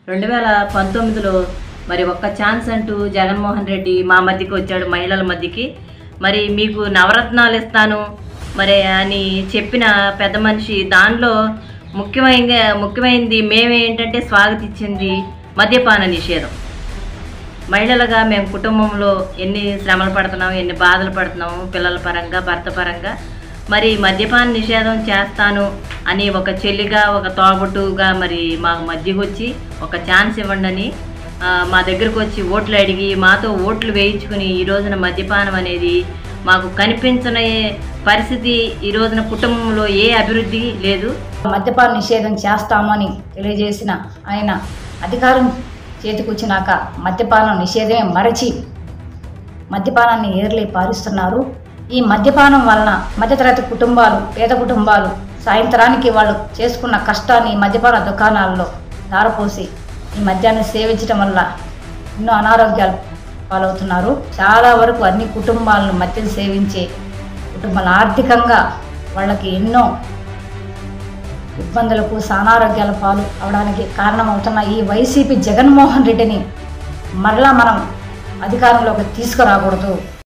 2019లో మరి ఒక్క ఛాన్స్ అంటూ జగన్మోహన్ రెడ్డి మా మధ్యకి వచ్చాడు, మహిళల మధ్యకి. మరి మీకు నవరత్నాలు ఇస్తాను మరి అని చెప్పిన పెద్ద మనిషి, దానిలో ముఖ్యమైనది మేమేంటంటే స్వాగతించింది మద్యపాన నిషేధం. మహిళలుగా మేము కుటుంబంలో ఎన్ని శ్రమలు పడుతున్నాం, ఎన్ని బాధలు పడుతున్నాము, పిల్లల పరంగా భర్త పరంగా. మరి మద్యపాన నిషేధం చేస్తాను అని ఒక చెల్లిగా, ఒక తోబుట్టుగా మరి మాకు మధ్యకి వచ్చి ఒక ఛాన్స్ ఇవ్వండి అని మా దగ్గరకు వచ్చి ఓట్లు అడిగి మాతో ఓట్లు వేయించుకుని ఈ రోజున మద్యపానం అనేది మాకు కనిపించని పరిస్థితి. ఈ రోజున కుటుంబంలో ఏ అభివృద్ధి లేదు. మద్యపాన నిషేధం చేస్తామని తెలియజేసిన ఆయన అధికారం చేతికొచ్చినాక మద్యపానం నిషేధమే మరచి మద్యపానాన్ని ఏర్లే పారిస్తున్నారు. ఈ మద్యపానం వలన మధ్యతరగతి కుటుంబాలు, పేద కుటుంబాలు సాయంత్రానికి వాళ్ళు చేసుకున్న కష్టాన్ని మద్యపాన దుకాణాల్లో ధారపోసి ఈ మద్యాన్ని సేవించడం వల్ల ఎన్నో అనారోగ్యాలు పాలవుతున్నారు. చాలా వరకు అన్ని కుటుంబాలను మద్యం సేవించే కుటుంబాలు ఆర్థికంగా వాళ్ళకి ఎన్నో ఇబ్బందులకు, అనారోగ్యాల పాలు అవడానికి కారణమవుతున్న ఈ వైసీపీ జగన్మోహన్ రెడ్డిని మరలా మనం అధికారంలోకి తీసుకురాకూడదు.